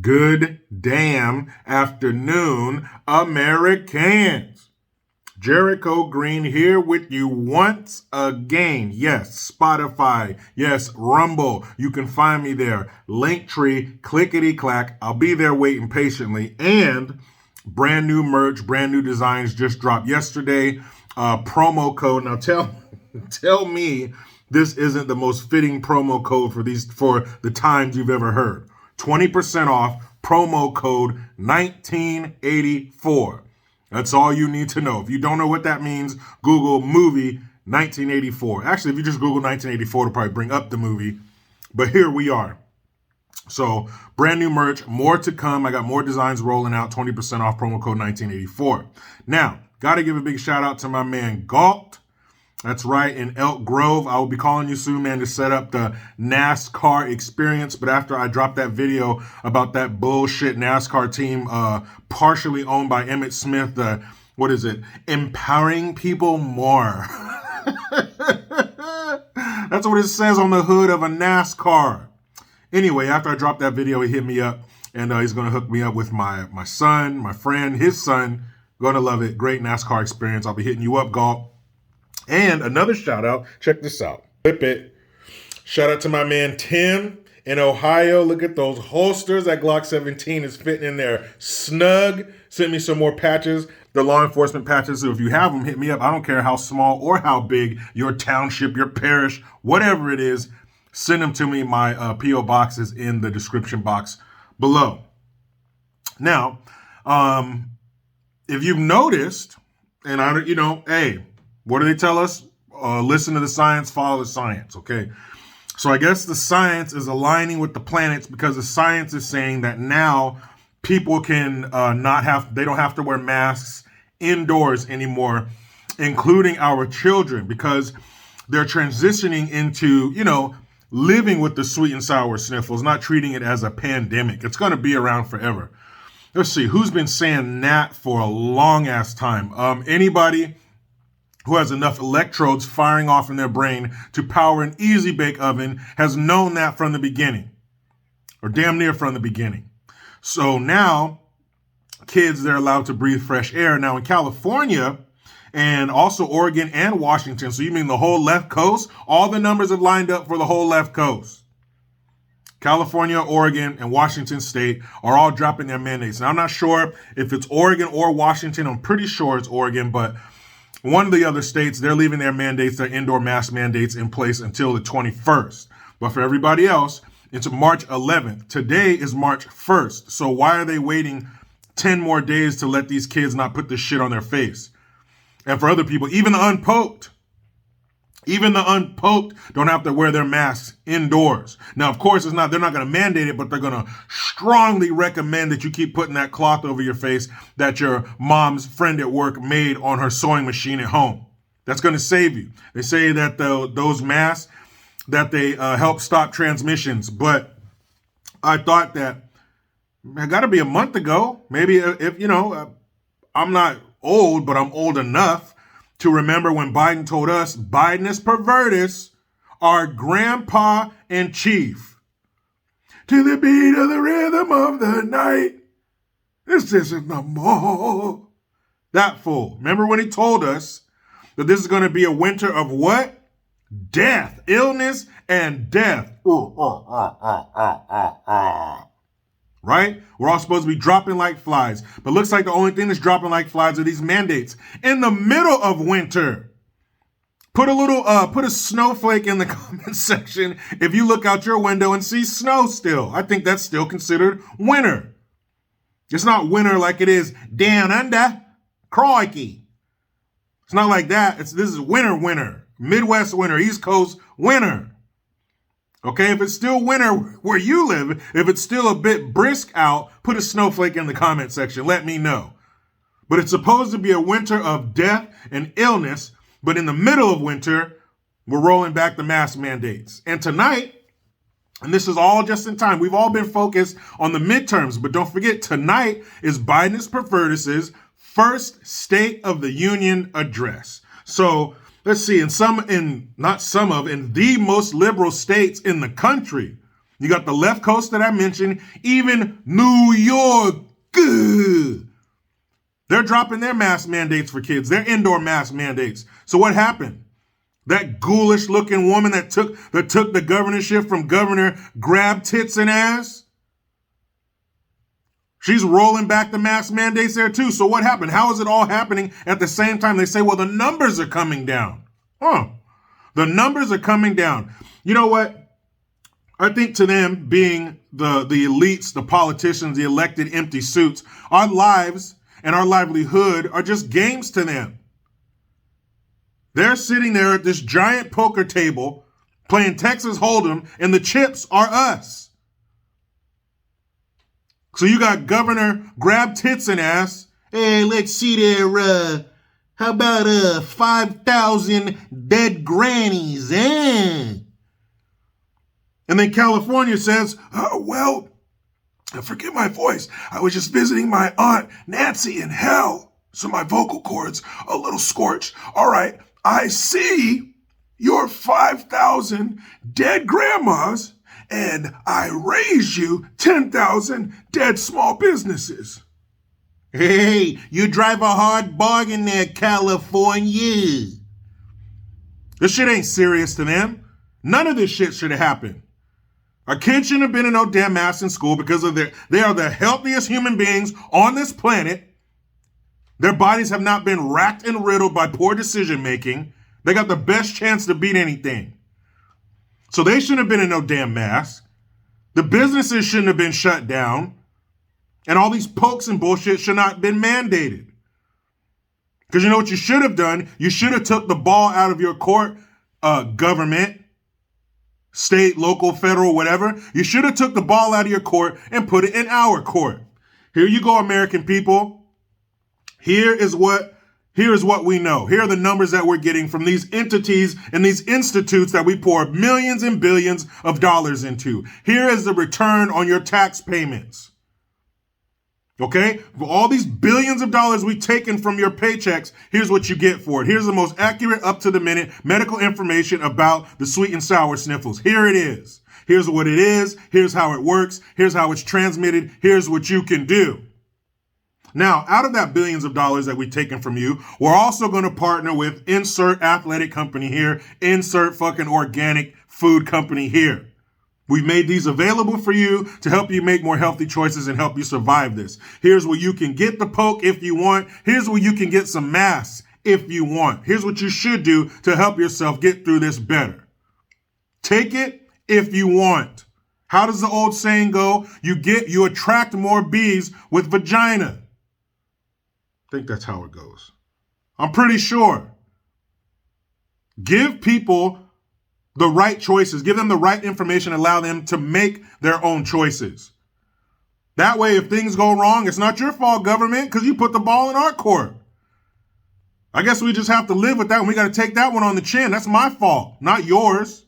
Good damn afternoon, Americans. Jericho Green here with you once again. Yes, Spotify. Yes, Rumble. You can find me there. Linktree, clickety clack. I'll be there waiting patiently. And brand new merch, brand new designs just dropped yesterday. Promo code. Now tell me this isn't the most fitting promo code for the times you've ever heard. 20% off, promo code 1984. That's all you need to know. If you don't know what that means, Google movie 1984. Actually, if you just Google 1984, it'll probably bring up the movie. But here we are. So, brand new merch, more to come. I got more designs rolling out, 20% off, promo code 1984. Now, got to give a big shout out to my man Galt. That's right, in Elk Grove. I will be calling you soon, man, to set up the NASCAR experience. But after I drop that video about that bullshit NASCAR team partially owned by Emmett Smith, empowering people more. That's what it says on the hood of a NASCAR. Anyway, after I drop that video, he hit me up, and he's going to hook me up with my son, my friend, his son. Going to love it. Great NASCAR experience. I'll be hitting you up, Galt. And another shout out, check this out. Flip it. Shout out to my man Tim in Ohio. Look at those holsters. That Glock 17 is fitting in there snug. Sent me some more patches, the law enforcement patches. So if you have them, hit me up. I don't care how small or how big your township, your parish, whatever it is, send them to me. My P.O. box is in the description box below. Now, if you've noticed, and hey, what do they tell us? Listen to the science, follow the science, okay? So I guess the science is aligning with the planets because the science is saying that now people can they don't have to wear masks indoors anymore, including our children, because they're transitioning into, living with the sweet and sour sniffles, not treating it as a pandemic. It's going to be around forever. Let's see, who's been saying that for a long ass time? Anybody who has enough electrodes firing off in their brain to power an easy bake oven has known that from the beginning, or damn near from the beginning. So now kids, they're allowed to breathe fresh air. Now in California and also Oregon and Washington, so you mean the whole left coast, all the numbers have lined up for the whole left coast. California, Oregon, and Washington State are all dropping their mandates. Now I'm not sure if it's Oregon or Washington. I'm pretty sure it's Oregon, but one of the other states, they're leaving their mandates, their indoor mask mandates in place until the 21st. But for everybody else, it's March 11th. Today is March 1st. So why are they waiting 10 more days to let these kids not put this shit on their face? And for other people, even the unpoked don't have to wear their masks indoors. Now, of course, they're not going to mandate it, but they're going to strongly recommend that you keep putting that cloth over your face that your mom's friend at work made on her sewing machine at home. That's going to save you. They say that those masks, that they help stop transmissions. But I thought that it got to be a month ago. Maybe if I'm not old, but I'm old enough to remember when Biden told us, Bidenus pervertus, our grandpa in chief. To the beat of the rhythm of the night, this isn't the mall. That fool. Remember when he told us that this is going to be a winter of what? Death, illness, and death. Right? We're all supposed to be dropping like flies. But looks like the only thing that's dropping like flies are these mandates. In the middle of winter. Put a snowflake in the comment section if you look out your window and see snow still. I think that's still considered winter. It's not winter like it is down under. Crikey. It's not like that. This is winter. Midwest winter, East Coast winter. Okay, if it's still winter where you live, if it's still a bit brisk out, put a snowflake in the comment section. Let me know. But it's supposed to be a winter of death and illness, but in the middle of winter, we're rolling back the mask mandates. And tonight, and this is all just in time, we've all been focused on the midterms, but don't forget, tonight is Bidenus pervertus's first State of the Union address. So let's see, in the most liberal states in the country, You got the left coast that I mentioned, even New York. They're dropping their mask mandates for kids, their indoor mask mandates. So what happened? That ghoulish looking woman that took the governorship from Governor Grab Tits and Ass, she's rolling back the mask mandates there too. So what happened? How is it all happening at the same time? They say, well, the numbers are coming down. The numbers are coming down. You know what? I think to them, being the elites, the politicians, the elected empty suits, our lives and our livelihood are just games to them. They're sitting there at this giant poker table playing Texas Hold'em, and the chips are us. So you got Governor Grab Tits and Ass. Hey, let's see there. How about 5,000 dead grannies, eh? And then California says, well, forgive my voice. I was just visiting my Aunt Nancy in hell, so my vocal cords a little scorched. All right, I see your 5,000 dead grandmas, and I raised you 10,000 dead small businesses. Hey, you drive a hard bargain there, California. This shit ain't serious to them. None of this shit should have happened. Our kids shouldn't have been in no damn masks in school because they are the healthiest human beings on this planet. Their bodies have not been racked and riddled by poor decision making. They got the best chance to beat anything. So they shouldn't have been in no damn mask. The businesses shouldn't have been shut down. And all these pokes and bullshit should not have been mandated. Because you know what you should have done? You should have took the ball out of your court, government, state, local, federal, whatever. You should have took the ball out of your court and put it in our court. Here you go, American people. Here is what we know. Here are the numbers that we're getting from these entities and these institutes that we pour millions and billions of dollars into. Here is the return on your tax payments. Okay? For all these billions of dollars we've taken from your paychecks, here's what you get for it. Here's the most accurate, up-to-the-minute medical information about the sweet and sour sniffles. Here it is. Here's what it is. Here's how it works. Here's how it's transmitted. Here's what you can do. Now, out of that billions of dollars that we've taken from you, we're also going to partner with insert athletic company here, insert fucking organic food company here. We've made these available for you to help you make more healthy choices and help you survive this. Here's where you can get the poke if you want. Here's where you can get some masks if you want. Here's what you should do to help yourself get through this better. Take it if you want. How does the old saying go? You attract more bees with vagina. I think that's how it goes. I'm pretty sure. Give people the right choices. Give them the right information. Allow them to make their own choices. That way, if things go wrong, it's not your fault, government, because you put the ball in our court. I guess we just have to live with that, and we got to take that one on the chin. That's my fault, not yours.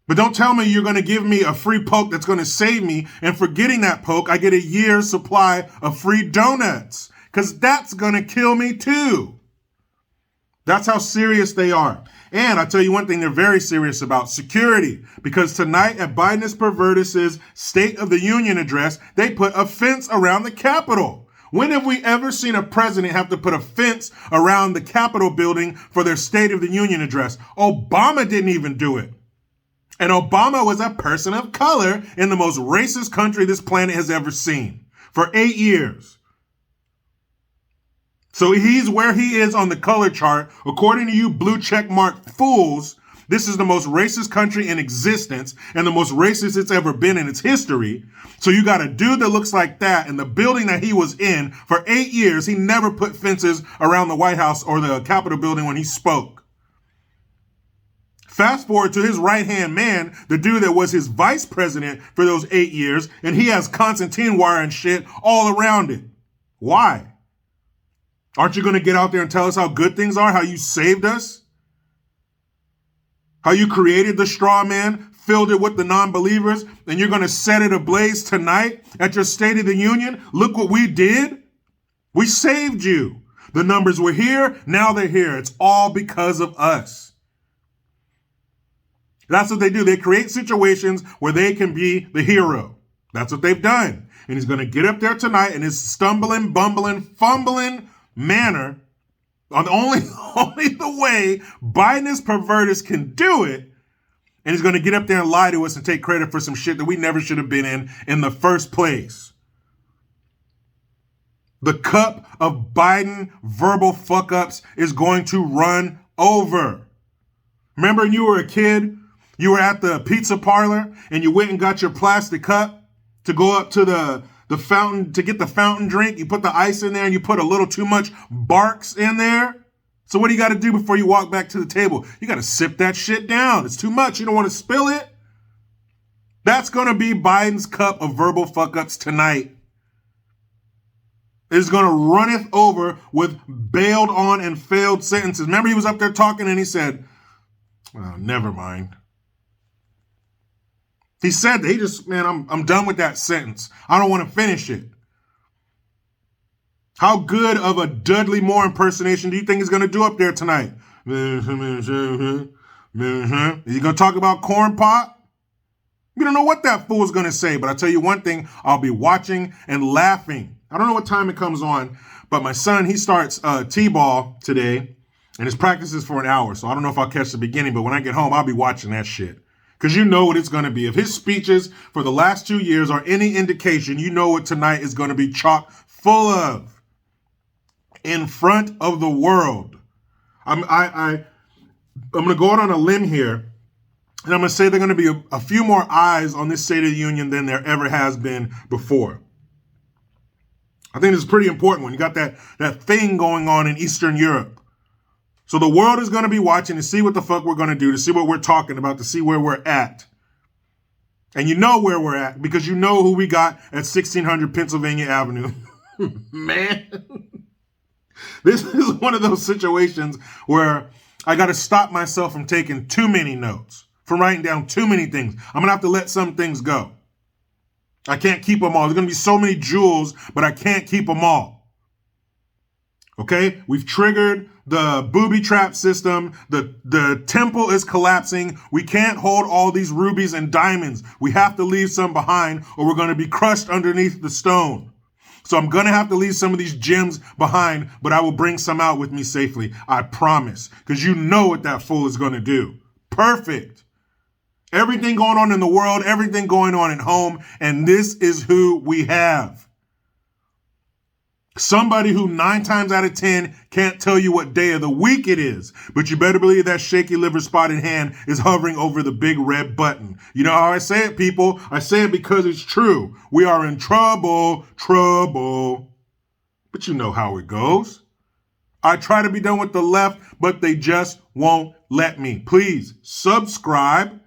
But don't tell me you're going to give me a free poke that's going to save me, and for getting that poke, I get a year's supply of free donuts, because that's going to kill me too. That's how serious they are. And I'll tell you one thing they're very serious about: security. Because tonight at Biden's Pervertus's State of the Union address, they put a fence around the Capitol. When have we ever seen a president have to put a fence around the Capitol building for their State of the Union address? Obama didn't even do it. And Obama was a person of color in the most racist country this planet has ever seen for 8 years. So he's where he is on the color chart. According to you blue checkmark fools, this is the most racist country in existence and the most racist it's ever been in its history. So you got a dude that looks like that in the building that he was in for 8 years. He never put fences around the White House or the Capitol building when he spoke. Fast forward to his right-hand man, the dude that was his vice president for those 8 years, and he has concertina wire and shit all around it. Why? Aren't you going to get out there and tell us how good things are, how you saved us? How you created the straw man, filled it with the non-believers, and you're going to set it ablaze tonight at your State of the Union? Look what we did. We saved you. The numbers were here, now they're here. It's all because of us. That's what they do. They create situations where they can be the hero. That's what they've done. And he's going to get up there tonight in his stumbling, bumbling, fumbling manner, on only the way Biden is pervertist can do it. And he's going to get up there and lie to us and take credit for some shit that we never should have been in the first place. The cup of Biden verbal fuck-ups is going to run over. Remember when you were a kid, you were at the pizza parlor and you went and got your plastic cup to go up to the fountain to get the fountain drink. You put the ice in there and you put a little too much Barks in there. So what do you got to do before you walk back to the table? You got to sip that shit down. It's too much. You don't want to spill it. That's going to be Biden's cup of verbal fuck-ups tonight. It's going to runneth over with bailed on and failed sentences. Remember he was up there talking and he said, oh, never mind. He said that I'm done with that sentence. I don't want to finish it. How good of a Dudley Moore impersonation do you think he's going to do up there tonight? Is he going to talk about corn pop? We don't know what that fool's going to say, but I'll tell you one thing, I'll be watching and laughing. I don't know what time it comes on, but my son, he starts T-ball today, and his practice is for an hour, so I don't know if I'll catch the beginning, but when I get home, I'll be watching that shit. Because you know what it's going to be. If his speeches for the last 2 years are any indication, you know what tonight is going to be chock full of. In front of the world. I'm going to go out on a limb here, and I'm going to say there are going to be a few more eyes on this State of the Union than there ever has been before. I think this is pretty important when you got that thing going on in Eastern Europe. So the world is going to be watching to see what the fuck we're going to do, to see what we're talking about, to see where we're at. And you know where we're at because you know who we got at 1600 Pennsylvania Avenue. Man. This is one of those situations where I got to stop myself from taking too many notes, from writing down too many things. I'm going to have to let some things go. I can't keep them all. There's going to be so many jewels, but I can't keep them all. Okay? We've triggered the booby trap system. The temple is collapsing. We can't hold all these rubies and diamonds. We have to leave some behind or we're going to be crushed underneath the stone. So I'm going to have to leave some of these gems behind, but I will bring some out with me safely. I promise. Because you know what that fool is going to do. Perfect. Everything going on in the world, everything going on at home, and this is who we have. Somebody who 9 times out of 10 can't tell you what day of the week it is, but you better believe that shaky liver spotted hand is hovering over the big red button. You know how I say it, people? I say it because it's true. We are in trouble. But you know how it goes. I try to be done with the left, but they just won't let me. Please subscribe.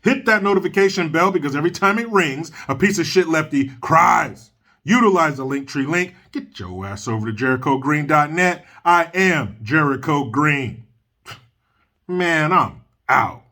Hit that notification bell because every time it rings, a piece of shit lefty cries. Utilize the Linktree link. Get your ass over to JerichoGreen.net. I am Jericho Green. Man, I'm out.